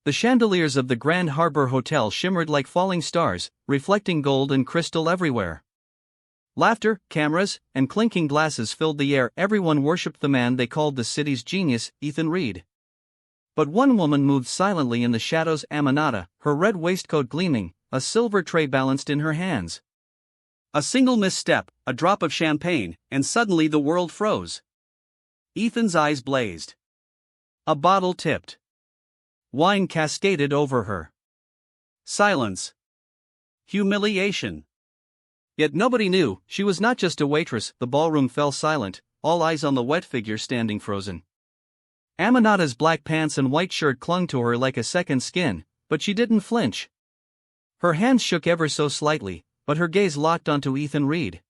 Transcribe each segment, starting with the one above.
The chandeliers of the Grand Harbor Hotel shimmered like falling stars, reflecting gold and crystal everywhere. Laughter, cameras, and clinking glasses filled the air. Everyone worshipped the man they called the city's genius, Ethan Reed. But one woman moved silently in the shadows, Aminata, her red waistcoat gleaming, a silver tray balanced in her hands. A single misstep, a drop of champagne, and suddenly the world froze. Ethan's eyes blazed. A bottle tipped. Wine cascaded over her. Silence. Humiliation. Yet nobody knew, she was not just a waitress. The ballroom fell silent, all eyes on the wet figure standing frozen. Aminata's black pants and white shirt clung to her like a second skin, but she didn't flinch. Her hands shook ever so slightly, but her gaze locked onto Ethan Reed.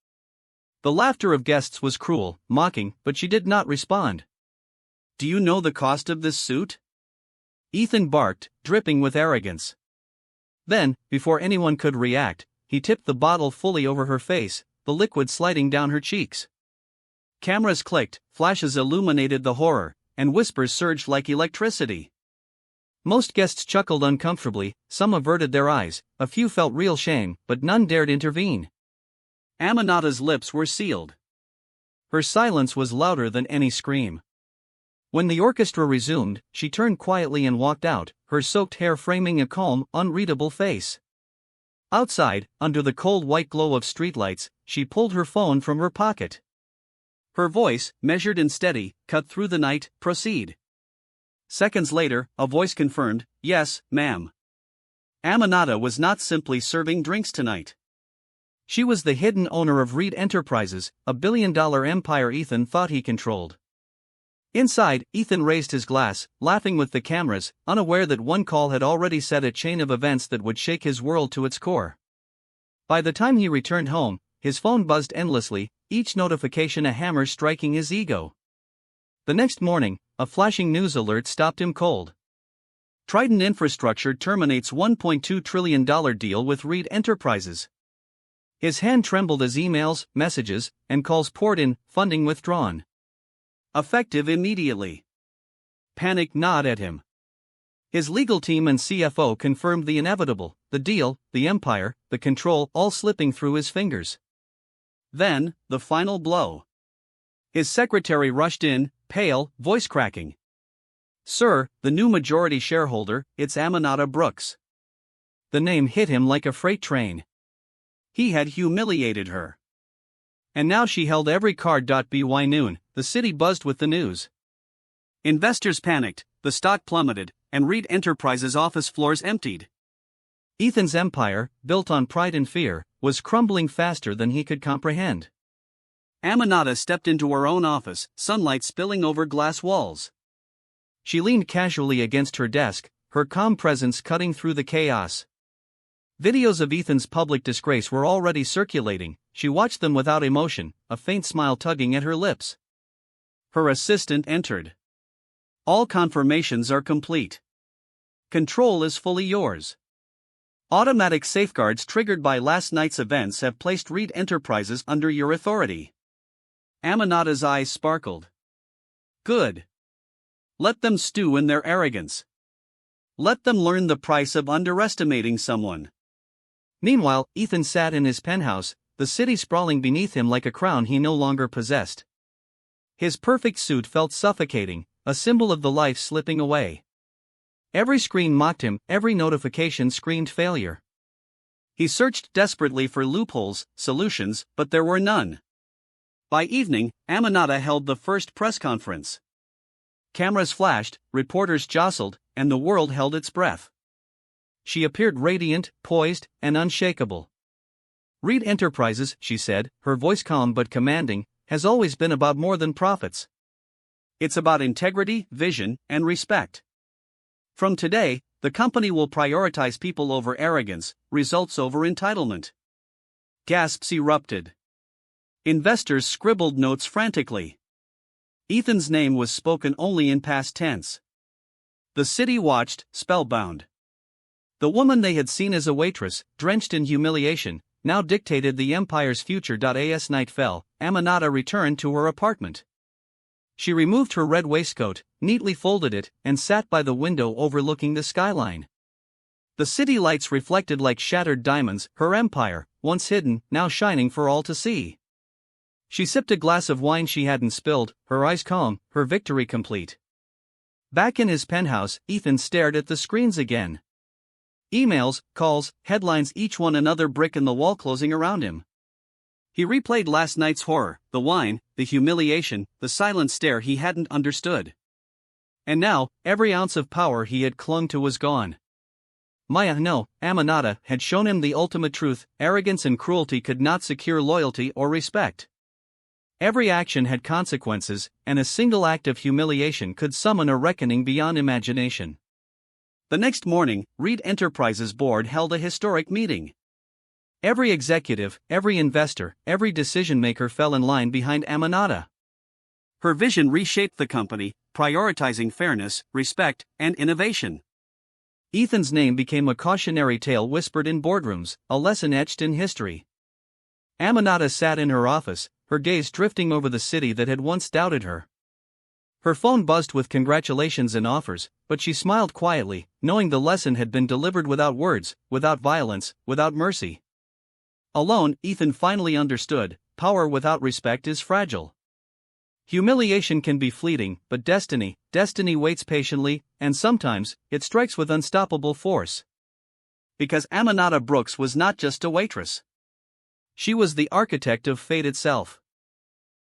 The laughter of guests was cruel, mocking, but she did not respond. "Do you know the cost of this suit?" Ethan barked, dripping with arrogance. Then, before anyone could react, he tipped the bottle fully over her face, the liquid sliding down her cheeks. Cameras clicked, flashes illuminated the horror, and whispers surged like electricity. Most guests chuckled uncomfortably, some averted their eyes, a few felt real shame, but none dared intervene. Aminata's lips were sealed. Her silence was louder than any scream. When the orchestra resumed, she turned quietly and walked out, her soaked hair framing a calm, unreadable face. Outside, under the cold white glow of streetlights, she pulled her phone from her pocket. Her voice, measured and steady, cut through the night. "Proceed." Seconds later, a voice confirmed, "Yes, ma'am." Aminata was not simply serving drinks tonight. She was the hidden owner of Reed Enterprises, a billion-dollar empire Ethan thought he controlled. Inside, Ethan raised his glass, laughing with the cameras, unaware that one call had already set a chain of events that would shake his world to its core. By the time he returned home, his phone buzzed endlessly, each notification a hammer striking his ego. The next morning, a flashing news alert stopped him cold. Trident Infrastructure terminates $1.2 trillion deal with Reed Enterprises. His hand trembled as emails, messages, and calls poured in, funding withdrawn. Effective immediately. Panic gnawed at him. His legal team and CFO confirmed the inevitable, the deal, the empire, the control, all slipping through his fingers. Then, the final blow. His secretary rushed in, pale, voice cracking. "Sir, the new majority shareholder, it's Aminata Brooks." The name hit him like a freight train. He had humiliated her. And now she held every card. By noon, the city buzzed with the news. Investors panicked, the stock plummeted, and Reed Enterprises office floors emptied. Ethan's empire, built on pride and fear, was crumbling faster than he could comprehend. Aminata stepped into her own office, sunlight spilling over glass walls. She leaned casually against her desk, her calm presence cutting through the chaos. Videos of Ethan's public disgrace were already circulating. She watched them without emotion, a faint smile tugging at her lips. Her assistant entered. "All confirmations are complete. Control is fully yours. Automatic safeguards triggered by last night's events have placed Reed Enterprises under your authority." Aminata's eyes sparkled. "Good. Let them stew in their arrogance. Let them learn the price of underestimating someone." Meanwhile, Ethan sat in his penthouse, the city sprawling beneath him like a crown he no longer possessed. His perfect suit felt suffocating, a symbol of the life slipping away. Every screen mocked him, every notification screamed failure. He searched desperately for loopholes, solutions, but there were none. By evening, Aminata held the first press conference. Cameras flashed, reporters jostled, and the world held its breath. She appeared radiant, poised, and unshakable. "Reed Enterprises," she said, her voice calm but commanding, "has always been about more than profits. It's about integrity, vision, and respect. From today, the company will prioritize people over arrogance, results over entitlement." Gasps erupted. Investors scribbled notes frantically. Ethan's name was spoken only in past tense. The city watched, spellbound. The woman they had seen as a waitress, drenched in humiliation, now dictated the empire's future. As night fell, Aminata returned to her apartment. She removed her red waistcoat, neatly folded it, and sat by the window overlooking the skyline. The city lights reflected like shattered diamonds, her empire, once hidden, now shining for all to see. She sipped a glass of wine she hadn't spilled, her eyes calm, her victory complete. Back in his penthouse, Ethan stared at the screens again. Emails, calls, headlines, each one another brick in the wall closing around him. He replayed last night's horror, the wine, the humiliation, the silent stare he hadn't understood. And now, every ounce of power he had clung to was gone. Aminata had shown him the ultimate truth: arrogance and cruelty could not secure loyalty or respect. Every action had consequences, and a single act of humiliation could summon a reckoning beyond imagination. The next morning, Reed Enterprises' board held a historic meeting. Every executive, every investor, every decision-maker fell in line behind Aminata. Her vision reshaped the company, prioritizing fairness, respect, and innovation. Ethan's name became a cautionary tale whispered in boardrooms, a lesson etched in history. Aminata sat in her office, her gaze drifting over the city that had once doubted her. Her phone buzzed with congratulations and offers, but she smiled quietly, knowing the lesson had been delivered without words, without violence, without mercy. Alone, Ethan finally understood: power without respect is fragile. Humiliation can be fleeting, but destiny waits patiently, and sometimes, it strikes with unstoppable force. Because Aminata Brooks was not just a waitress. She was the architect of fate itself.